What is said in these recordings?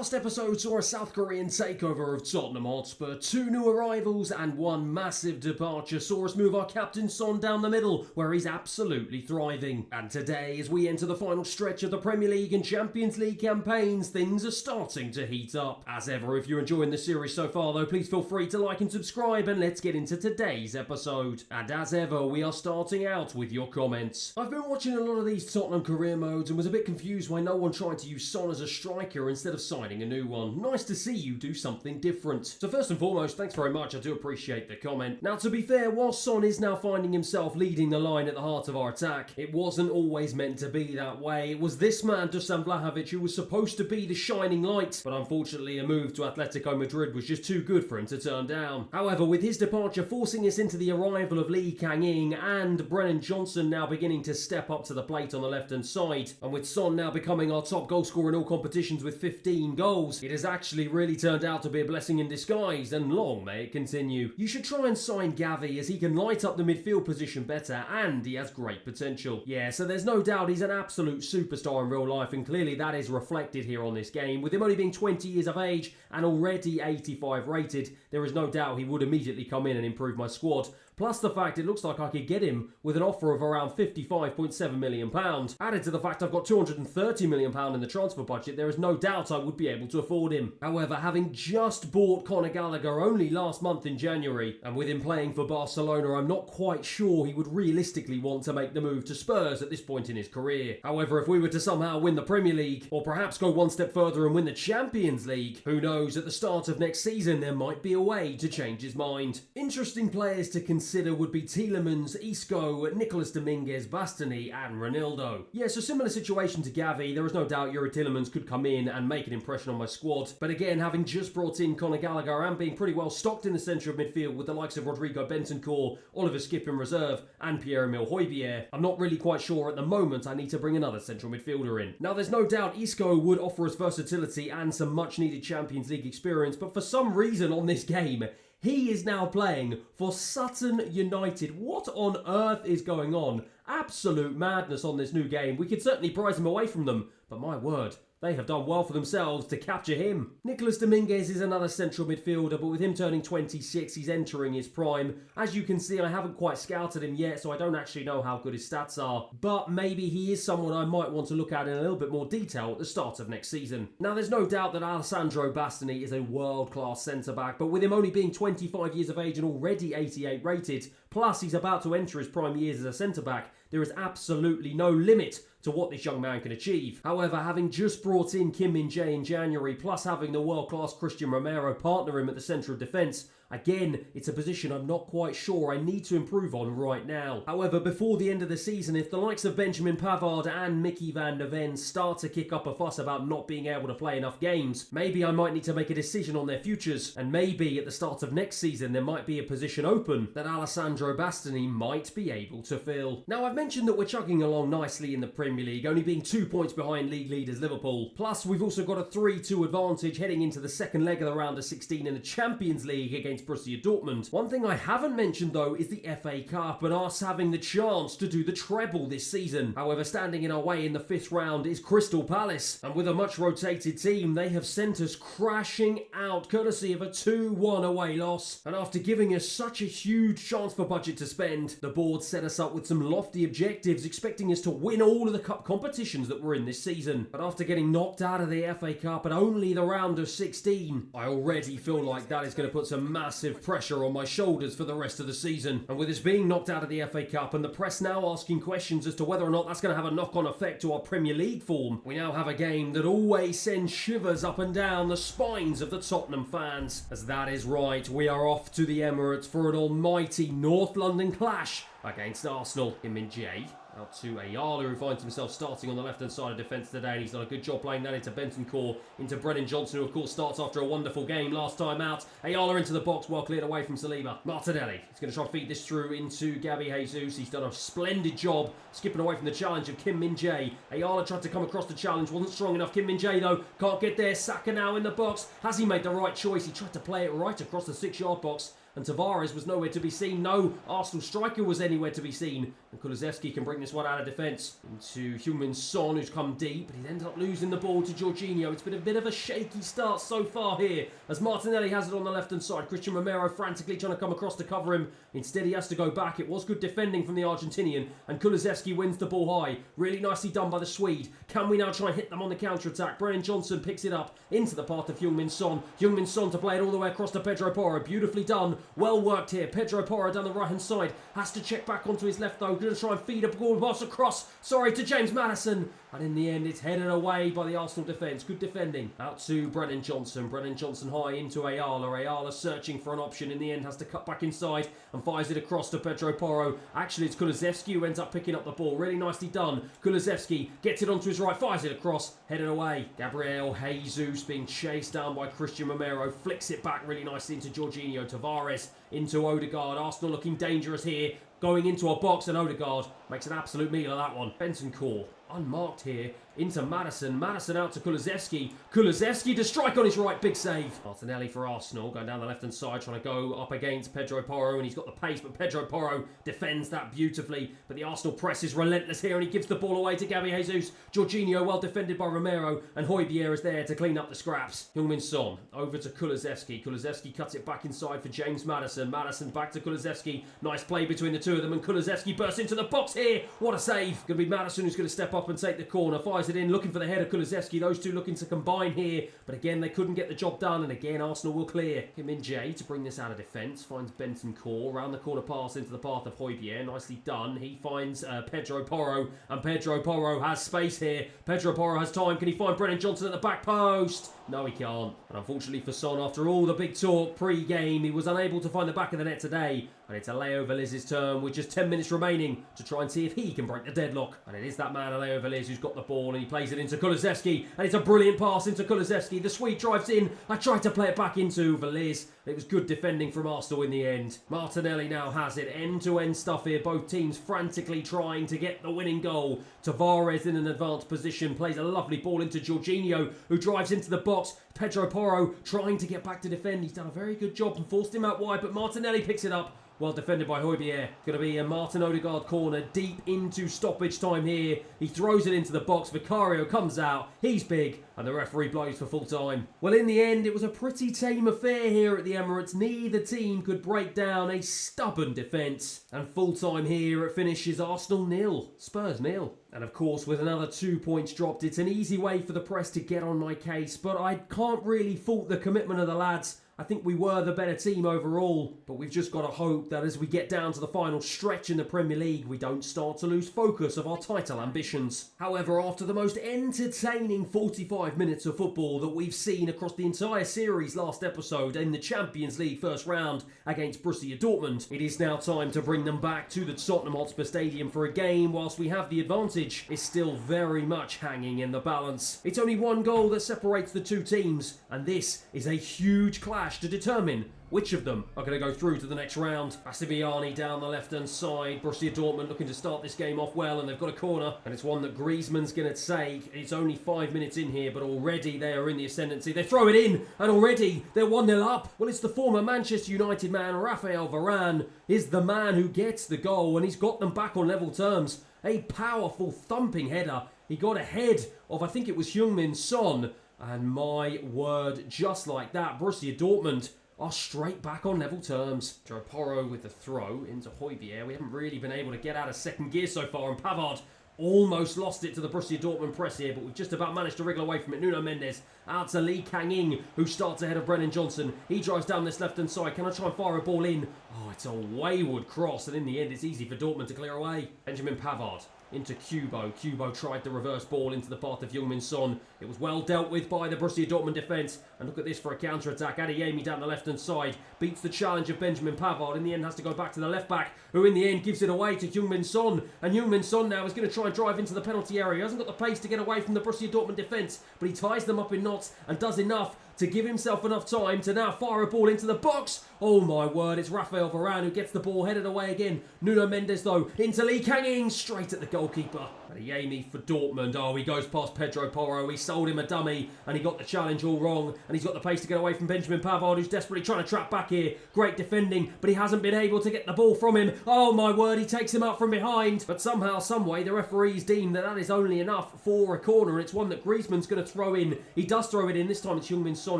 Last episode saw a South Korean takeover of Tottenham Hotspur, 2 new arrivals and 1 massive departure saw us move our captain Son down the middle, where he's absolutely thriving. And today, as we enter the final stretch of the Premier League and Champions League campaigns, things are starting to heat up. As ever, if you're enjoying the series so far though, please feel free to like and subscribe, and let's get into today's episode. And as ever, we are starting out with your comments. I've been watching a lot of these Tottenham career modes and was a bit confused why no one tried to use Son as a striker instead of signing a new one. Nice to see you do something different. So first and foremost, thanks very much, I do appreciate the comment. Now to be fair, while Son is now finding himself leading the line at the heart of our attack, it wasn't always meant to be that way. It was this man, Dusan Vlahovic, who was supposed to be the shining light, but unfortunately a move to Atletico Madrid was just too good for him to turn down. However, with his departure forcing us into the arrival of Lee Kang-in and Brennan Johnson now beginning to step up to the plate on the left-hand side, and with Son now becoming our top goal scorer in all competitions with 15 goals, it has actually really turned out to be a blessing in disguise, and long may it continue. You should try and sign Gavi, as he can light up the midfield position better and he has great potential. Yeah, so there's no doubt he's an absolute superstar in real life, and clearly that is reflected here on this game. With him only being 20 years of age and already 85 rated, there is no doubt he would immediately come in and improve my squad. Plus the fact it looks like I could get him with an offer of around £55.7 million. Added to the fact I've got £230 million in the transfer budget, there is no doubt I would be able to afford him. However, having just bought Conor Gallagher only last month in January, and with him playing for Barcelona, I'm not quite sure he would realistically want to make the move to Spurs at this point in his career. However, if we were to somehow win the Premier League, or perhaps go one step further and win the Champions League, who knows, at the start of next season there might be a way to change his mind. Interesting players to consider would be Tielemans, Isco, Nicolas Dominguez, Bastoni and Ronaldo. Yes, a similar situation to Gavi. There is no doubt Yuri Tielemans could come in and make an impression on my squad, but again, having just brought in Conor Gallagher and being pretty well stocked in the centre of midfield with the likes of Rodrigo Bentancur, Oliver Skipp in reserve and Pierre-Emile Højbjerg, I'm not really quite sure at the moment I need to bring another central midfielder in. Now there's no doubt Isco would offer us versatility and some much needed Champions League experience, but for some reason on this game, he is now playing for Sutton United. What on earth is going on? Absolute madness on this new game. We could certainly prize him away from them, but my word, they have done well for themselves to capture him. Nicolas Dominguez is another central midfielder, but with him turning 26, he's entering his prime. As you can see, I haven't quite scouted him yet, so I don't actually know how good his stats are, but maybe he is someone I might want to look at in a little bit more detail at the start of next season. Now, there's no doubt that Alessandro Bastoni is a world-class centre-back, but with him only being 25 years of age and already 88 rated, plus he's about to enter his prime years as a centre-back, there is absolutely no limit to what this young man can achieve. However, having just brought in Kim Min-jae in January, plus having the world-class Christian Romero partner him at the centre of defence, again, it's a position I'm not quite sure I need to improve on right now. However, before the end of the season, if the likes of Benjamin Pavard and Mickey van der Ven start to kick up a fuss about not being able to play enough games, maybe I might need to make a decision on their futures, and maybe at the start of next season there might be a position open that Alessandro Bastoni might be able to fill. Now, I've mentioned that we're chugging along nicely in the Premier League, only being 2 points behind league leaders Liverpool. Plus, we've also got a 3-2 advantage heading into the second leg of the round of 16 in the Champions League against Borussia Dortmund. One thing I haven't mentioned though is the FA Cup and us having the chance to do the treble this season. However, standing in our way in the 5th round is Crystal Palace, and with a much rotated team, they have sent us crashing out courtesy of a 2-1 away loss. And after giving us such a huge transfer budget to spend, the board set us up with some lofty objectives, expecting us to win all of the cup competitions that were in this season. But after getting knocked out of the FA Cup at only the round of 16, I already feel like that is going to put some massive pressure on my shoulders for the rest of the season. And with us being knocked out of the FA Cup and the press now asking questions as to whether or not that's going to have a knock-on effect to our Premier League form, we now have a game that always sends shivers up and down the spines of the Tottenham fans. As that is right, we are off to the Emirates for an almighty North London clash against Arsenal. Kim Min-jae out to Ayala, who finds himself starting on the left-hand side of defence today, and he's done a good job playing that into Bentancur, into Brennan Johnson, who of course starts after a wonderful game last time out. Ayala into the box, well cleared away from Saliba. Martinelli is going to try and feed this through into Gabby Jesus. He's done a splendid job skipping away from the challenge of Kim Min-jae. Ayala tried to come across the challenge, wasn't strong enough. Kim Min-jae though can't get there. Saka now in the box. Has he made the right choice? He tried to play it right across the 6-yard box, and Tavares was nowhere to be seen. No Arsenal striker was anywhere to be seen. And Kulusevski can bring this one out of defence into Heung-min Son, who's come deep, but he's ended up losing the ball to Jorginho. It's been a bit of a shaky start so far here, as Martinelli has it on the left-hand side. Christian Romero frantically trying to come across to cover him. Instead, he has to go back. It was good defending from the Argentinian, and Kulusevski wins the ball high. Really nicely done by the Swede. Can we now try and hit them on the counter-attack? Brennan Johnson picks it up into the path of Heung-min Son. Heung-min Son to play it all the way across to Pedro Porro. Beautifully done. Well worked here. Pedro Porro down the right-hand side. Has to check back onto his left, though. Going to try and feed a ball pass across. Sorry, to James Maddison. And in the end, it's headed away by the Arsenal defence. Good defending. Out to Brennan Johnson. Brennan Johnson high into Ayala. Ayala searching for an option. In the end, has to cut back inside and fires it across to Pedro Porro. Actually, it's Kulusevski who ends up picking up the ball. Really nicely done. Kulusevski gets it onto his right, fires it across, headed away. Gabriel Jesus being chased down by Christian Romero. Flicks it back really nicely into Jorginho. Tavares into Odegaard. Arsenal looking dangerous here. Going into a box, and Odegaard makes an absolute meal of that one. Bentancur unmarked here into Maddison. Maddison out to Kulusevski. Kulusevski to strike on his right. Big save. Martinelli for Arsenal going down the left-hand side, trying to go up against Pedro Porro, and he's got the pace, but Pedro Porro defends that beautifully. But the Arsenal press is relentless here, and he gives the ball away to Gabby Jesus. Jorginho well defended by Romero, and Højbjerg is there to clean up the scraps. Heung-min Son over to Kulusevski. Kulusevski cuts it back inside for James Maddison. Maddison back to Kulusevski. Nice play between the two of them, and Kulusevski bursts into the box here. What a save. Going to be Maddison who's going to step up and take the corner. Fires it in, looking for the head of Kulusevski. Those two looking to combine here, but again they couldn't get the job done, and again Arsenal will clear. Kim Jay to bring this out of defence. Finds Bentancur. Round the corner pass into the path of Højbjerg. Nicely done. He finds Pedro Porro, and Pedro Porro has space here. Pedro Porro has time. Can he find Brennan Johnson at the back post? No, he can't. And unfortunately for Son, after all the big talk pre-game, he was unable to find the back of the net today. And it's Aleo Veliz's turn with just 10 minutes remaining to try and see if he can break the deadlock. And it is that man, Aleo Veliz, who's got the ball, and he plays it into Kulusevski. And it's a brilliant pass into Kulusevski. The Swede drives in. I tried to play it back into Veliz. It was good defending from Arsenal in the end. Martinelli now has it. End-to-end stuff here. Both teams frantically trying to get the winning goal. Tavares in an advanced position. Plays a lovely ball into Jorginho, who drives into the box. Pedro Porro trying to get back to defend. He's done a very good job and forced him out wide, but Martinelli picks it up. Well defended by Højbjerg. Going to be a Martin Odegaard corner deep into stoppage time here. He throws it into the box. Vicario comes out. He's big. And the referee blows for full time. Well, in the end, it was a pretty tame affair here at the Emirates. Neither team could break down a stubborn defence. And full time here, it finishes Arsenal 0, Spurs 0. And of course, with another 2 points dropped, it's an easy way for the press to get on my case. But I can't really fault the commitment of the lads. I think we were the better team overall, but we've just got to hope that as we get down to the final stretch in the Premier League, we don't start to lose focus of our title ambitions. However, after the most entertaining 45 minutes of football that we've seen across the entire series last episode in the Champions League first round against Borussia Dortmund, it is now time to bring them back to the Tottenham Hotspur Stadium for a game whilst we have the advantage. It's still very much hanging in the balance. It's only one goal that separates the two teams, and this is a huge clash to determine which of them are going to go through to the next round. Bassiviani down the left-hand side. Borussia Dortmund looking to start this game off well, and they've got a corner, and it's one that Griezmann's going to take. It's only 5 minutes in here, but already they are in the ascendancy. They throw it in, and already they're 1-0 up. Well, it's the former Manchester United man, Raphael Varane, is the man who gets the goal, and he's got them back on level terms. A powerful, thumping header. He got ahead of, I think it was Heung-min Son, and my word, just like that, Borussia Dortmund are straight back on level terms. Joe Porro with the throw into Højbjerg. We haven't really been able to get out of second gear so far, and Pavard almost lost it to the Borussia Dortmund press here, but we've just about managed to wriggle away from it. Nuno Mendes out to Lee Kang-in, who starts ahead of Brennan Johnson. He drives down this left-hand side. Can I try and fire a ball in? Oh, it's a wayward cross, and in the end, it's easy for Dortmund to clear away. Benjamin Pavard into Kubo. Kubo tried the reverse ball into the path of Heung-min Son. It was well dealt with by the Borussia Dortmund defence. And look at this for a counter-attack. Adeyemi down the left-hand side beats the challenge of Benjamin Pavard. In the end, has to go back to the left-back, who in the end gives it away to Heung-min Son. And Heung-min Son now is going to try and drive into the penalty area. He hasn't got the pace to get away from the Borussia Dortmund defence, but he ties them up in knots and does enough to give himself enough time to now fire a ball into the box. Oh my word, it's Raphael Varane who gets the ball headed away again. Nuno Mendes though, into Lee Kang-in, straight at the goalkeeper. And he aimed for Dortmund. Oh, he goes past Pedro Porro. He sold him a dummy and he got the challenge all wrong. And he's got the pace to get away from Benjamin Pavard, who's desperately trying to trap back here. Great defending, but he hasn't been able to get the ball from him. Oh my word, he takes him out from behind. But somehow, someway, the referees deem that is only enough for a corner. And it's one that Griezmann's going to throw in. He does throw it in. This time it's Heung-min Son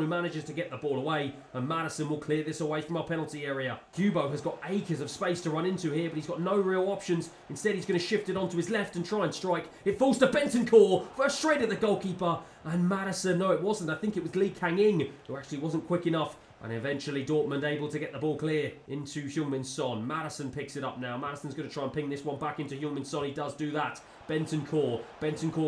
who manages to get the ball away. And Maddison will clear this away from our penalty area. Kubo has got acres of space to run into here, but he's got no real options. Instead, he's going to shift it onto his left and try and strike. It falls to Bentancur, first straight at the goalkeeper. And Maddison, no it wasn't, I think it was Lee Kang-in, who actually wasn't quick enough. And eventually Dortmund able to get the ball clear into Heung-min Son. Maddison picks it up now. Maddison's going to try and ping this one back into Heung-min Son. He does do that. Bentancur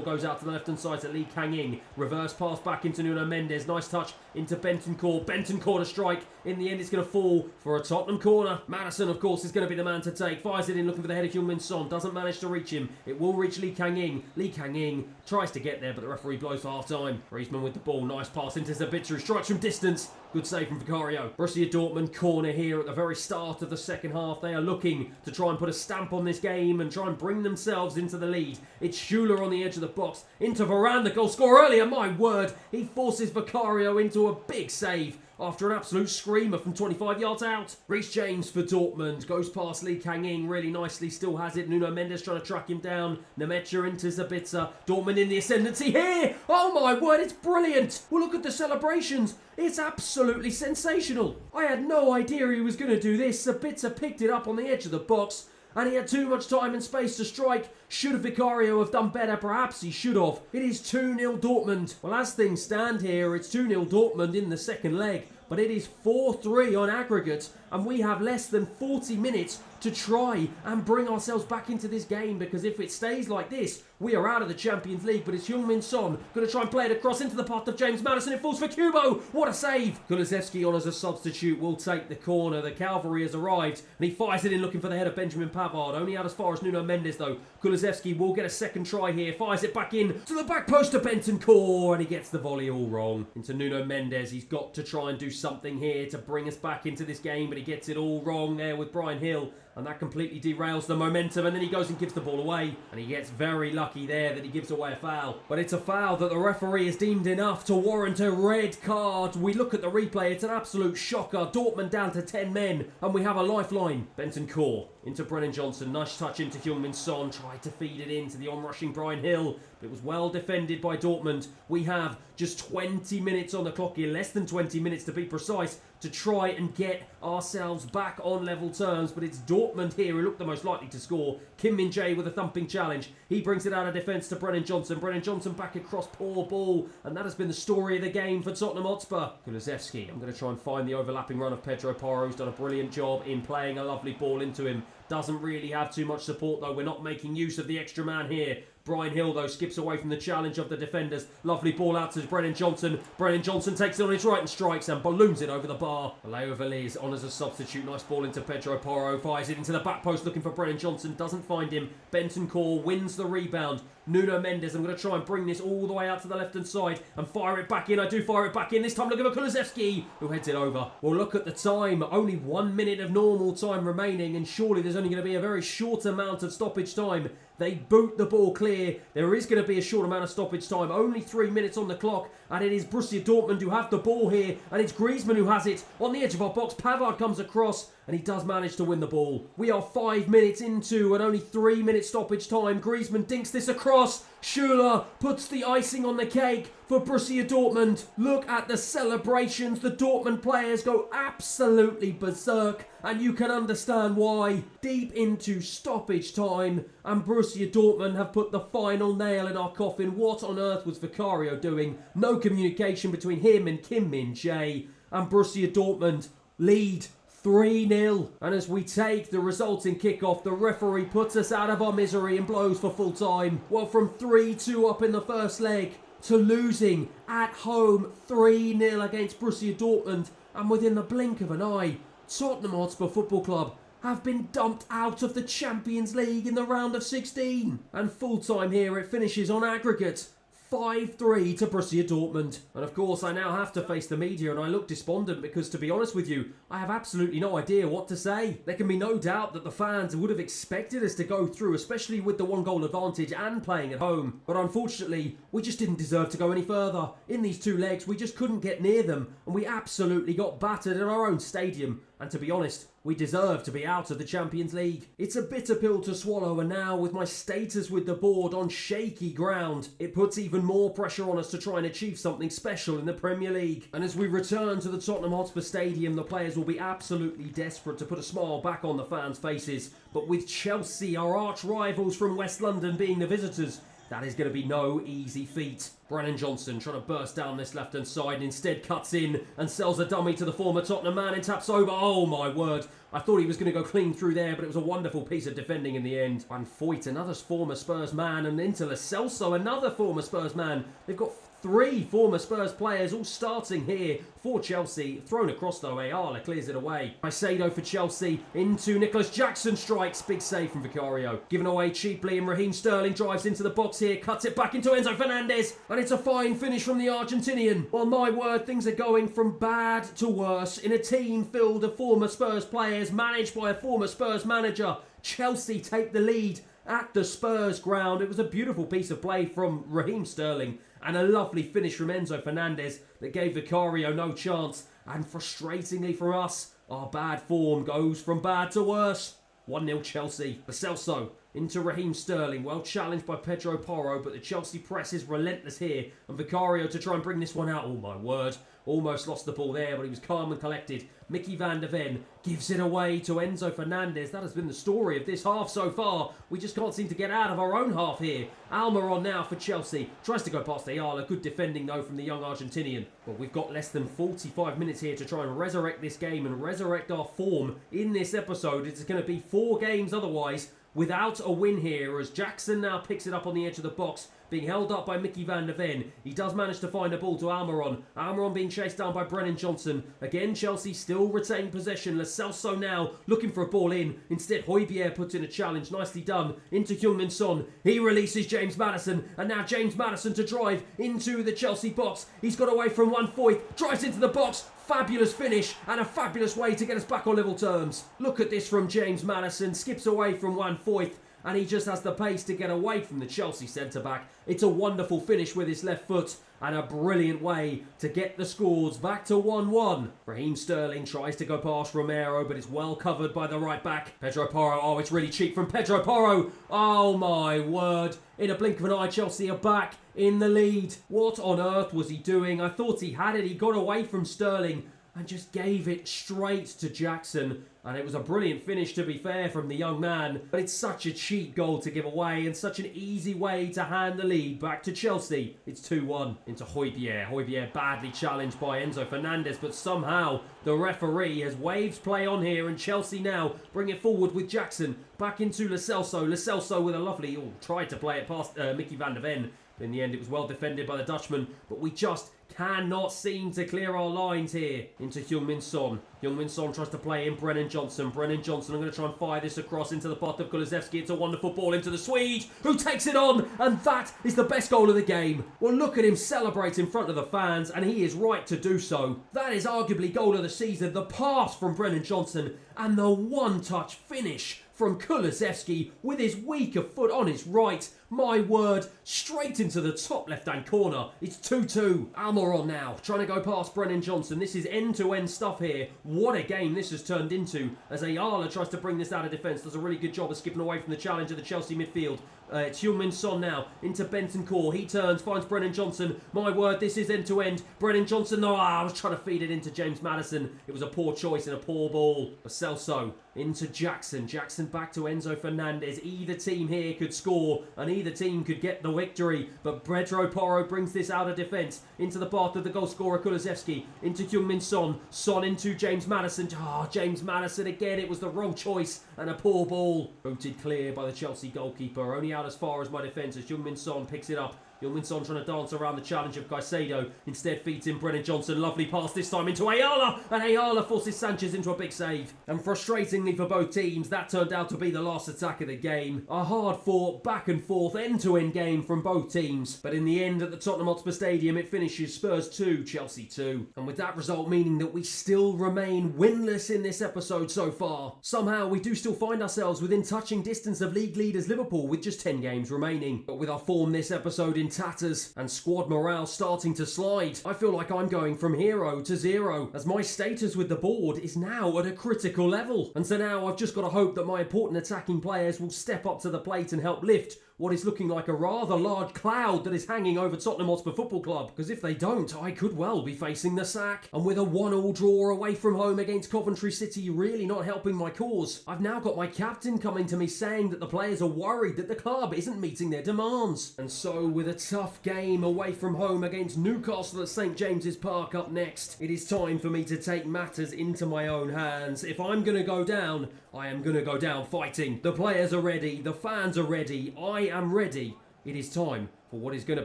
goes out to the left-hand side to Lee Kang-in. Reverse pass back into Nuno Mendes. Nice touch into Bentancur. Bentancur to strike. In the end, it's going to fall for a Tottenham corner. Maddison, of course, is going to be the man to take. Fires it in, looking for the head of Heung-min Son. Doesn't manage to reach him. It will reach Lee Kang-in. Lee Kang-in tries to get there, but the referee blows for half-time. Griezmann with the ball. Nice pass into Sabitzer, who strikes from distance. Good save from Vicario. Borussia Dortmund corner here at the very start of the second half. They are looking to try and put a stamp on this game and try and bring themselves into the lead. It's Schuler on the edge of the box. Into Varane, the goal scorer earlier. My word, he forces Vicario into a big save after an absolute screamer from 25 yards out. Reece James for Dortmund. Goes past Lee Kang-in really nicely. Still has it. Nuno Mendes trying to track him down. Nemecha into Sabitzer. Dortmund in the ascendancy here. Oh my word, it's brilliant. Well, look at the celebrations. It's absolutely sensational. I had no idea he was going to do this. Sabitzer picked it up on the edge of the box. And he had too much time and space to strike. Should Vicario have done better? Perhaps he should have. It is 2-0 Dortmund. Well, as things stand here, it's 2-0 Dortmund in the second leg. But it is 4-3 on aggregate. And we have less than 40 minutes to try and bring ourselves back into this game. Because if it stays like this, we are out of the Champions League. But it's Heung-min Son going to try and play it across into the path of James Maddison. It falls for Kubo. What a save. Kulusevski on as a substitute will take the corner. The cavalry has arrived. And he fires it in looking for the head of Benjamin Pavard. Only out as far as Nuno Mendes though. Kulusevski will get a second try here. Fires it back in to the back post of Bentancur. And he gets the volley all wrong. Into Nuno Mendes. He's got to try and do something here to bring us back into this game. But he gets it all wrong there with Bryan Gil. And that completely derails the momentum. And then he goes and gives the ball away. And he gets very lucky there that he gives away a foul. But it's a foul that the referee has deemed enough to warrant a red card. We look at the replay. It's an absolute shocker. Dortmund down to 10 men. And we have a lifeline. Bentancur into Brennan Johnson. Nice touch into Heung-min Son. Tried to feed it into the onrushing Bryan Gil. But it was well defended by Dortmund. We have just 20 minutes on the clock here. Less than 20 minutes to be precise. To try and get ourselves back on level terms. But it's Dortmund here who look the most likely to score. Kim Min-jae with a thumping challenge. He brings it out of defence to Brennan Johnson. Brennan Johnson back across, poor ball. And that has been the story of the game for Tottenham Hotspur. Kulusevski, I'm going to try and find the overlapping run of Pedro Porro, who's done a brilliant job in playing a lovely ball into him. Doesn't really have too much support though. We're not making use of the extra man here. Bryan Gil though skips away from the challenge of the defenders. Lovely ball out to Brennan Johnson. Brennan Johnson takes it on his right and strikes and balloons it over the bar. Leo Veliz on as a substitute. Nice ball into Pedro Porro. Fires it into the back post looking for Brennan Johnson. Doesn't find him. Bentancur wins the rebound. Nuno Mendes, I'm going to try and bring this all the way out to the left-hand side and fire it back in. I do fire it back in. This time looking for Kulusevski, who heads it over. Well, look at the time. Only 1 minute of normal time remaining, and surely there's only going to be a very short amount of stoppage time. They boot the ball clear. There is going to be a short amount of stoppage time. Only 3 minutes on the clock. And it is Borussia Dortmund who have the ball here. And it's Griezmann who has it on the edge of our box. Pavard comes across. And he does manage to win the ball. We are 5 minutes into and only 3 minutes stoppage time. Griezmann dinks this across. Schuler puts the icing on the cake for Borussia Dortmund. Look at the celebrations. The Dortmund players go absolutely berserk. And you can understand why. Deep into stoppage time. And Borussia Dortmund have put the final nail in our coffin. What on earth was Vicario doing? No communication between him and Kim Min-jae. And Borussia Dortmund lead 3-0. And as we take the resulting kickoff, the referee puts us out of our misery and blows for full time. Well, from 3-2 up in the first leg to losing at home 3-0 against Borussia Dortmund. And within the blink of an eye, Tottenham Hotspur Football Club have been dumped out of the Champions League in the round of 16. And full time here, it finishes on aggregate 5-3 to Borussia Dortmund. And of course, I now have to face the media and I look despondent because, to be honest with you, I have absolutely no idea what to say. There can be no doubt that the fans would have expected us to go through, especially with the 1-goal advantage and playing at home. But unfortunately, we just didn't deserve to go any further. In these 2 legs, we just couldn't get near them and we absolutely got battered in our own stadium. And to be honest, we deserve to be out of the Champions League. It's a bitter pill to swallow, and now with my status with the board on shaky ground, it puts even more pressure on us to try and achieve something special in the Premier League. And as we return to the Tottenham Hotspur Stadium, the players will be absolutely desperate to put a smile back on the fans' faces. But with Chelsea, our arch rivals from West London, being the visitors, that is going to be no easy feat. Brennan Johnson trying to burst down this left-hand side and instead cuts in and sells a dummy to the former Tottenham man and taps over. Oh my word. I thought he was going to go clean through there, but it was a wonderful piece of defending in the end. Van Foyt, another former Spurs man, and into Lo Celso, another former Spurs man. They've got 3 former Spurs players all starting here for Chelsea. Thrown across though, Ayala clears it away. Caicedo for Chelsea, into Nicholas Jackson, strikes. Big save from Vicario. Given away cheaply, and Raheem Sterling drives into the box here, cuts it back into Enzo Fernandez, and it's a fine finish from the Argentinian. Well, my word, things are going from bad to worse in a team filled of former Spurs players managed by a former Spurs manager. Chelsea take the lead at the Spurs ground. It was a beautiful piece of play from Raheem Sterling and a lovely finish from Enzo Fernandez that gave Vicario no chance. And frustratingly for us, our bad form goes from bad to worse. 1-0 Chelsea. Lo Celso into Raheem Sterling, well challenged by Pedro Porro, but the Chelsea press is relentless here, and Vicario to try and bring this one out. Oh my word, almost lost the ball there, but he was calm and collected. Mickey van der Ven gives it away to Enzo Fernandez. That has been the story of this half so far. We just can't seem to get out of our own half here. Almiron now for Chelsea, tries to go past Ayala. Good defending though from the young Argentinian. But we've got less than 45 minutes here to try and resurrect this game and resurrect our form in this episode. It's going to be 4 games otherwise without a win here, as Jackson now picks it up on the edge of the box, being held up by Mickey van der Ven. He does manage to find a ball to Almiron. Almiron being chased down by Brennan Johnson. Again, Chelsea still retain possession. Lo Celso now looking for a ball in. Instead, Højbjerg puts in a challenge. Nicely done. Into Heung-min Son. He releases James Maddison. And now James Maddison to drive into the Chelsea box. He's got away from Van Foyt. Drives into the box. Fabulous finish and a fabulous way to get us back on level terms. Look at this from James Maddison. Skips away from Van Foyt, and he just has the pace to get away from the Chelsea centre-back. It's a wonderful finish with his left foot and a brilliant way to get the scores back to 1-1. Raheem Sterling tries to go past Romero, but it's well covered by the right-back. Pedro Porro, oh, it's really cheap from Pedro Porro. Oh, my word. In a blink of an eye, Chelsea are back in the lead. What on earth was he doing? I thought he had it. He got away from Sterling and just gave it straight to Jackson. And it was a brilliant finish, to be fair, from the young man. But it's such a cheap goal to give away and such an easy way to hand the lead back to Chelsea. It's 2-1 into Højbjerg. Højbjerg badly challenged by Enzo Fernandez, but somehow the referee has waved play on here, and Chelsea now bring it forward with Jackson. Back into Lo Celso. Lo Celso with a lovely... tried to play it past Mickey van der Ven. In the end, it was well defended by the Dutchman, but we just cannot seem to clear our lines here. Into Heung-min Son. Heung-min Son tries to play in Brennan Johnson. Brennan Johnson, I'm going to try and fire this across into the path of Kulusevski. It's a wonderful ball into the Swede, who takes it on, and that is the best goal of the game. Well, look at him celebrate in front of the fans, and he is right to do so. That is arguably goal of the season. The pass from Brennan Johnson, and the one-touch finish from Kulusevski with his weaker foot on his right. My word, straight into the top left-hand corner. It's 2-2. Almiron now, trying to go past Brennan Johnson. This is end-to-end stuff here. What a game this has turned into, as Ayala tries to bring this out of defence. Does a really good job of skipping away from the challenge of the Chelsea midfield. It's Heung-min Son now, into Bentancur. He turns, finds Brennan Johnson. My word, this is end-to-end. Brennan Johnson, no, I was trying to feed it into James Maddison. It was a poor choice and a poor ball. Lo Celso into Jackson. Jackson back to Enzo Fernandez. Either team here could score, and either team could get the victory. But Pedro Porro brings this out of defence into the path of the goal scorer Kulusevski. Into Heung-min Son. Son into James Maddison. James Maddison again. It was the wrong choice and a poor ball. Booted clear by the Chelsea goalkeeper. Only out as far as my defence as Heung-min Son picks it up Heung-min Son trying to dance around the challenge of Caicedo. Instead feeds in Brennan Johnson. Lovely pass this time into Ayala. And Ayala forces Sanchez into a big save. And frustratingly for both teams, that turned out to be the last attack of the game. A hard-fought, back and forth, end-to-end game from both teams. But in the end, at the Tottenham Hotspur Stadium, it finishes Spurs 2, Chelsea 2. And with that result meaning that we still remain winless in this episode so far. Somehow, we do still find ourselves within touching distance of league leaders Liverpool with just 10 games remaining. But with our form this episode in tatters and squad morale starting to slide, I feel like I'm going from hero to zero, as my status with the board is now at a critical level. And so now I've just got to hope that my important attacking players will step up to the plate and help lift what is looking like a rather large cloud that is hanging over Tottenham Hotspur Football Club. Because if they don't, I could well be facing the sack. And with a 1-1 draw away from home against Coventry City really not helping my cause, I've now got my captain coming to me saying that the players are worried that the club isn't meeting their demands. And so with a tough game away from home against Newcastle at St James's Park up next, it is time for me to take matters into my own hands. If I'm going to go down, I am going to go down fighting. The players are ready, the fans are ready, I am ready. It is time for what is going to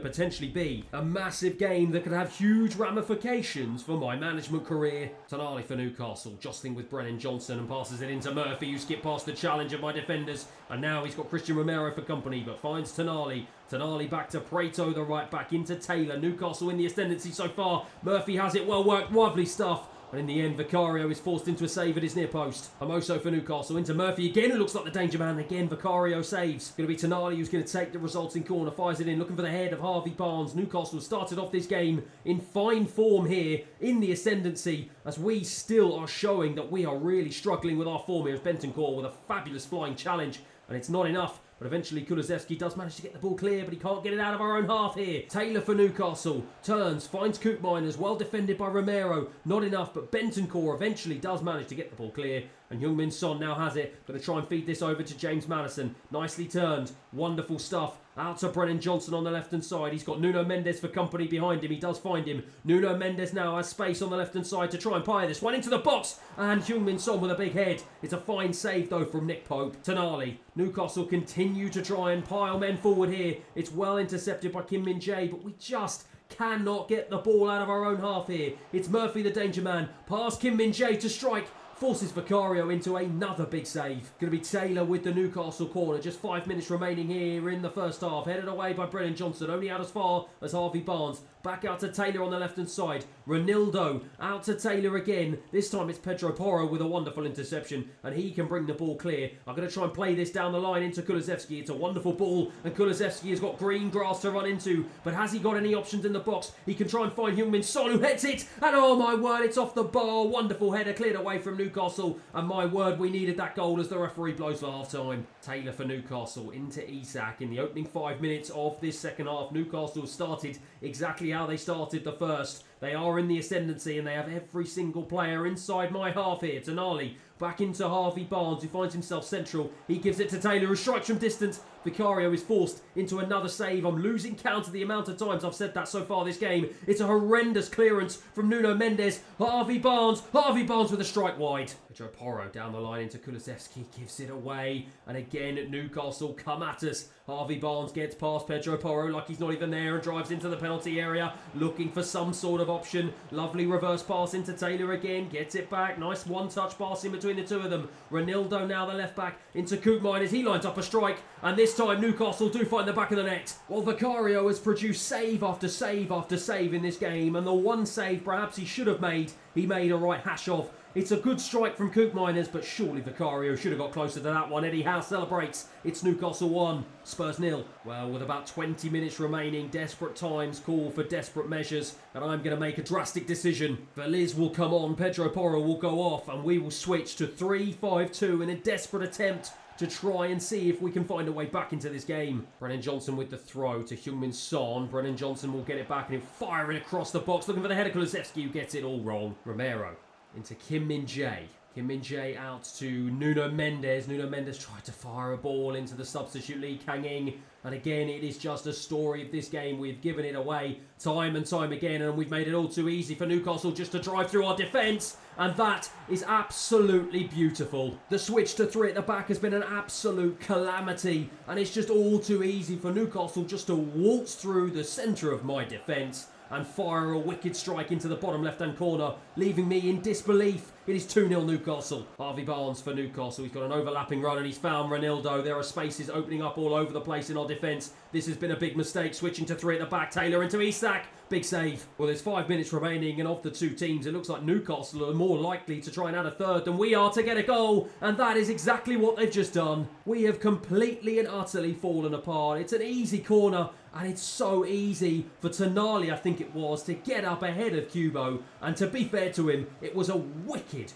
potentially be a massive game that could have huge ramifications for my management career. Tonali for Newcastle, jostling with Brennan Johnson and passes it into Murphy, who skipped past the challenge of my defenders. And now he's got Christian Romero for company, but finds Tonali. Tonali back to Prato, the right back, into Taylor. Newcastle in the ascendancy so far. Murphy has it, well worked, lovely stuff. And in the end, Vicario is forced into a save at his near post. Hermoso for Newcastle, into Murphy again, who looks like the danger man. Again, Vicario saves. Going to be Tonali who's going to take the resulting corner, fires it in, looking for the head of Harvey Barnes. Newcastle started off this game in fine form here, in the ascendancy, as we still are showing that we are really struggling with our form here. As Bentancur with a fabulous flying challenge, and it's not enough. But eventually Kulusevski does manage to get the ball clear, but he can't get it out of our own half here. Taylor for Newcastle, turns, finds Koopmeiners, well defended by Romero. Not enough, but Bentancur eventually does manage to get the ball clear. And Heung-min Son now has it. Going to try and feed this over to James Maddison. Nicely turned. Wonderful stuff. Out to Brennan Johnson on the left-hand side. He's got Nuno Mendes for company behind him. He does find him. Nuno Mendes now has space on the left-hand side to try and pie this one into the box. And Heung-min Son with a big head. It's a fine save, though, from Nick Pope. Tonali. Newcastle continue to try and pile men forward here. It's well intercepted by Kim Min-jae, but we just cannot get the ball out of our own half here. It's Murphy, the danger man. Past Kim Min-jae to strike. Forces Vicario into another big save. Going to be Taylor with the Newcastle corner. Just 5 minutes remaining here in the first half. Headed away by Brennan Johnson. Only out as far as Harvey Barnes. Back out to Taylor on the left-hand side. Ronaldo out to Taylor again. This time it's Pedro Porro with a wonderful interception. And he can bring the ball clear. I'm going to try and play this down the line into Kulusevski. It's a wonderful ball. And Kulusevski has got green grass to run into. But has he got any options in the box? He can try and find Heung-min Son, who heads it. And oh my word, it's off the bar. Wonderful header cleared away from Newcastle. And my word, we needed that goal as the referee blows for half-time. Taylor for Newcastle into Isak in the opening 5 minutes of this second half. Newcastle started exactly how they started the first. They are in the ascendancy and they have every single player inside my half here. Tonali back into Harvey Barnes, who finds himself central. He gives it to Taylor, who strikes from distance. Vicario is forced into another save. I'm losing count of the amount of times I've said that so far this game. It's a horrendous clearance from Nuno Mendes. Harvey Barnes with a strike wide. Pedro Porro down the line into Kulusevski, gives it away. And again, Newcastle come at us. Harvey Barnes gets past Pedro Porro like he's not even there and drives into the penalty area, looking for some sort of option. Lovely reverse pass into Taylor again, gets it back. Nice one-touch pass in between the two of them. Ronaldo now the left back into Koopmeiners. He lines up a strike, and this time Newcastle do find the back of the net. While Vicario has produced save after save after save in this game, and the one save perhaps he should have made, he made a right hash of. It's a good strike from Koopmeiners, but surely Vicario should have got closer to that one. Eddie Howe celebrates. It's Newcastle 1, Spurs 0. Well, with about 20 minutes remaining, desperate times call for desperate measures, and I'm going to make a drastic decision. Veliz will come on, Pedro Porro will go off, and we will switch to 3-5-2 in a desperate attempt to try and see if we can find a way back into this game. Brennan Johnson with the throw to Heung-min Son. Brennan Johnson will get it back and he'll fire it across the box, looking for the header. Kulusevski, who gets it all wrong. Romero into Kim Min-jae. Kim Min-jae out to Nuno Mendes. Nuno Mendes tried to fire a ball into the substitute Lee Kang-in. And again, it is just a story of this game. We've given it away time and time again, and we've made it all too easy for Newcastle just to drive through our defence. And that is absolutely beautiful. The switch to 3 at the back has been an absolute calamity, and it's just all too easy for Newcastle just to waltz through the centre of my defence and fire a wicked strike into the bottom left-hand corner, leaving me in disbelief. It is 2-0 Newcastle. Harvey Barnes for Newcastle. He's got an overlapping run and he's found Ronaldo. There are spaces opening up all over the place in our defence. This has been a big mistake, switching to 3 at the back. Taylor into Isak. Big save. Well, there's 5 minutes remaining, and of the two teams, it looks like Newcastle are more likely to try and add a third than we are to get a goal, and that is exactly what they've just done. We have completely and utterly fallen apart. It's an easy corner, and it's so easy for Tonali, I think it was, to get up ahead of Kubo, and to be fair to him, it was a wicked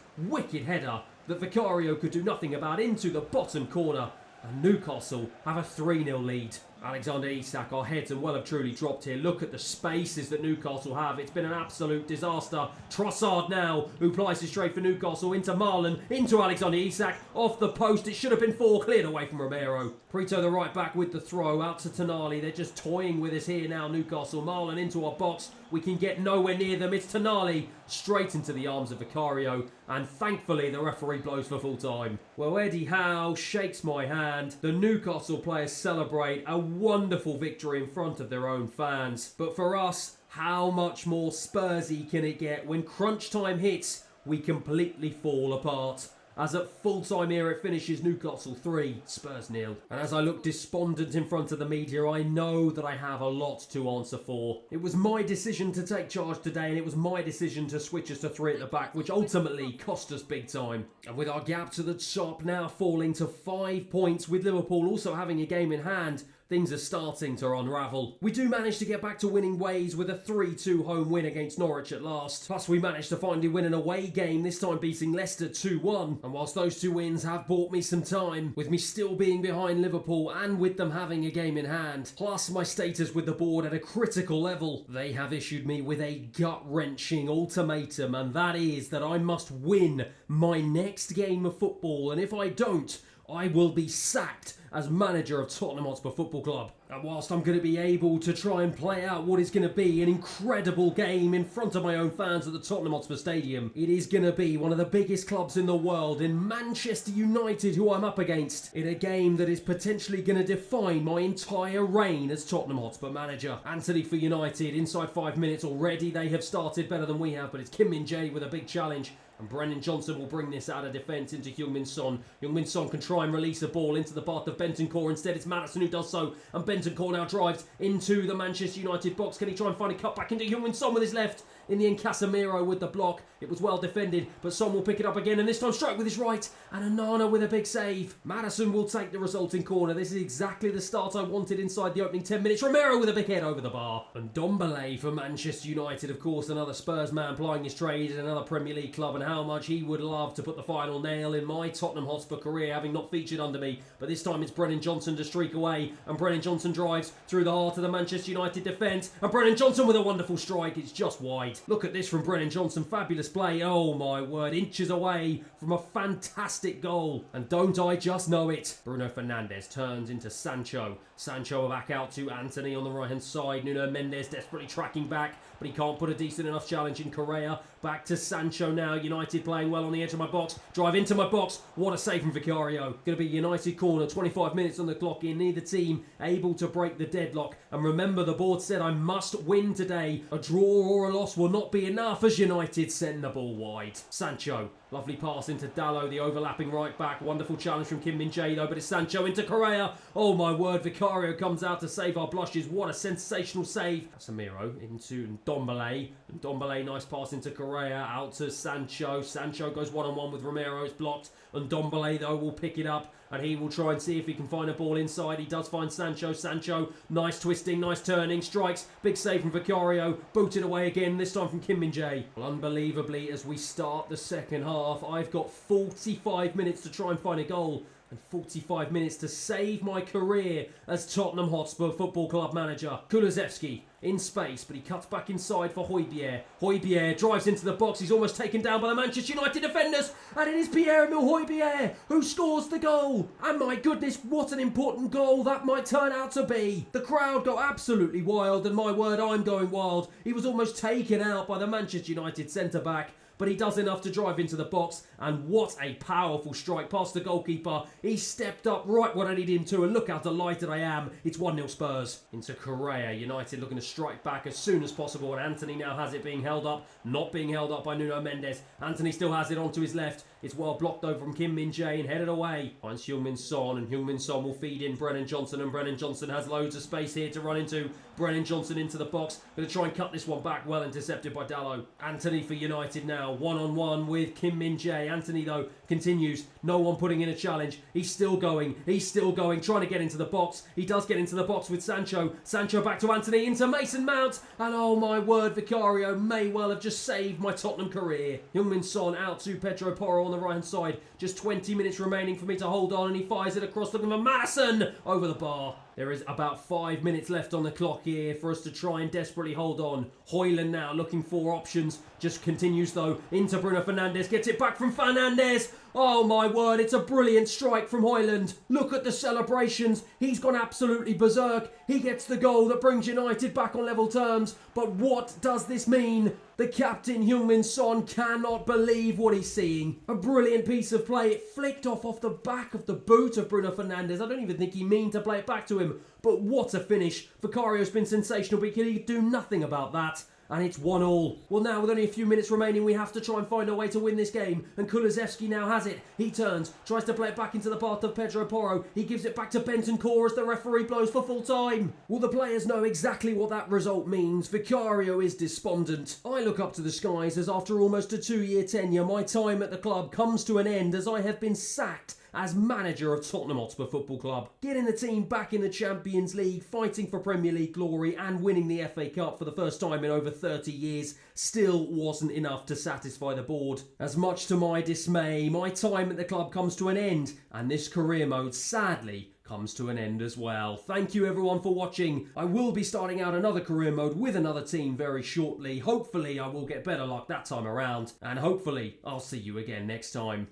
header that Vicario could do nothing about into the bottom corner, and Newcastle have a 3-0 lead. Alexander Isak, our heads and well have truly dropped here. Look at the spaces that Newcastle have. It's been an absolute disaster. Trossard now, who plies it straight for Newcastle, into Marlon, into Alexander Isak, off the post. It should have been 4, cleared away from Romero. Prito, the right back, with the throw out to Tonali. They're just toying with us here now, Newcastle. Marlon into our box. We can get nowhere near them. It's Tonali, straight into the arms of Vicario, and thankfully the referee blows for full time. Well, Eddie Howe shakes my hand. The Newcastle players celebrate a wonderful victory in front of their own fans. But for us, how much more Spursy can it get? When crunch time hits, we completely fall apart. As at full-time here it finishes Newcastle 3, Spurs 0. And as I look despondent in front of the media, I know that I have a lot to answer for. It was my decision to take charge today, and it was my decision to switch us to 3 at the back, which ultimately cost us big time. And with our gap to the top now falling to 5 points, with Liverpool also having a game in hand, things are starting to unravel. We do manage to get back to winning ways with a 3-2 home win against Norwich at last. Plus we managed to finally win an away game, this time beating Leicester 2-1. And whilst those 2 wins have bought me some time, with me still being behind Liverpool and with them having a game in hand, plus my status with the board at a critical level, they have issued me with a gut-wrenching ultimatum, and that is that I must win my next game of football, and if I don't, I will be sacked as manager of Tottenham Hotspur Football Club. And whilst I'm going to be able to try and play out what is going to be an incredible game in front of my own fans at the Tottenham Hotspur Stadium, it is going to be one of the biggest clubs in the world, in Manchester United, who I'm up against, in a game that is potentially going to define my entire reign as Tottenham Hotspur manager. Anthony for United, inside 5 minutes already, they have started better than we have, but it's Kim Min-jae with a big challenge. And Brennan Johnson will bring this out of defence into Heung-min Son. Heung-min Son can try and release a ball into the path of Bentancur. Instead, it's Maddison who does so. And Bentancur now drives into the Manchester United box. Can he try and find a cut back into Heung-min Son with his left? In the end, Casemiro with the block. It was well defended, but Son will pick it up again, and this time strike with his right. And Onana with a big save. Maddison will take the resulting corner. This is exactly the start I wanted inside the opening 10 minutes. Romero with a big head over the bar. And Ndombele for Manchester United, of course, another Spurs man plying his trade at another Premier League club, and how much he would love to put the final nail in my Tottenham Hotspur career, having not featured under me. But this time it's Brennan Johnson to streak away, and Brennan Johnson drives through the heart of the Manchester United defence, and Brennan Johnson with a wonderful strike. It's just wide. Look at this from Brennan Johnson. Fabulous play. Oh my word. Inches away from a fantastic goal. And don't I just know it. Bruno Fernandes turns into Sancho. Sancho back out to Anthony on the right hand side. Nuno Mendes desperately tracking back, but he can't put a decent enough challenge in. Correa back to Sancho now. United playing well on the edge of my box. Drive into my box. What a save from Vicario. Going to be United corner. 25 minutes on the clock in. Neither team able to break the deadlock. And remember, the board said I must win today. A draw or a loss will not be enough as United send the ball wide. Sancho. Lovely pass into Dallo, the overlapping right back. Wonderful challenge from Kim Min-jae though, but it's Sancho into Correa. Oh my word, Vicario comes out to save our blushes. What a sensational save. Casemiro into Ndombele. Ndombele, nice pass into Correa, out to Sancho. Sancho goes one-on-one with Romero, it's blocked. And Ndombele though will pick it up, and he will try and see if he can find a ball inside. He does find Sancho. Sancho, nice twisting, nice turning, strikes. Big save from Vicario. Booted away again, this time from Kim Min-jae. Well, unbelievably, as we start the second half, I've got 45 minutes to try and find a goal. And and 45 minutes to save my career as Tottenham Hotspur Football Club manager. Kulusevski in space, but he cuts back inside for Højbjerg. Højbjerg drives into the box. He's almost taken down by the Manchester United defenders, and it is Pierre-Emile Højbjerg who scores the goal. And my goodness, what an important goal that might turn out to be. The crowd go absolutely wild, and my word, I'm going wild. He was almost taken out by the Manchester United centre-back, but he does enough to drive into the box, and what a powerful strike past the goalkeeper. He stepped up right when I needed him to, and look how delighted I am. It's 1-0 Spurs. Into Correa, United looking to strike back as soon as possible, and Anthony now has it being held up, not being held up by Nuno Mendes. Anthony still has it onto his left. It's well blocked over from Kim Min-jae and headed away. Finds Heung-min Son, and Heung-min Son will feed in Brennan Johnson, and Brennan Johnson has loads of space here to run into. Brennan Johnson into the box. Going to try and cut this one back. Well intercepted by Dalot. Anthony for United now. One-on-one with Kim Min-jae. Anthony, though, continues. No one putting in a challenge. He's still going. He's still going. Trying to get into the box. He does get into the box with Sancho. Sancho back to Anthony. Into Mason Mount. And oh my word, Vicario may well have just saved my Tottenham career. Heung-min Son out to Pedro Porro on the right-hand side. Just 20 minutes remaining for me to hold on, and he fires it across looking for Madison over the bar. There is about 5 minutes left on the clock here for us to try and desperately hold on. Højlund now looking for options. Just continues though into Bruno Fernandes. Gets it back from Fernandes. Oh my word, it's a brilliant strike from Højlund. Look at the celebrations. He's gone absolutely berserk. He gets the goal that brings United back on level terms. But what does this mean? The captain, Heung-min Son, cannot believe what he's seeing. A brilliant piece of play. It flicked off the back of the boot of Bruno Fernandes. I don't even think he meant to play it back to him. But what a finish. Vicario's been sensational, but he could do nothing about that. And it's 1-1. Well, now with only a few minutes remaining, we have to try and find a way to win this game. And Kulusevski now has it. He turns, tries to play it back into the path of Pedro Porro. He gives it back to Bentancur as the referee blows for full time. Well, the players know exactly what that result means. Vicario is despondent. I look up to the skies as after almost a 2-year tenure, my time at the club comes to an end as I have been sacked as manager of Tottenham Hotspur Football Club. Getting the team back in the Champions League, fighting for Premier League glory and winning the FA Cup for the first time in over 30 years still wasn't enough to satisfy the board. As much to my dismay, my time at the club comes to an end, and this career mode sadly comes to an end as well. Thank you everyone for watching. I will be starting out another career mode with another team very shortly. Hopefully I will get better luck that time around, and hopefully I'll see you again next time.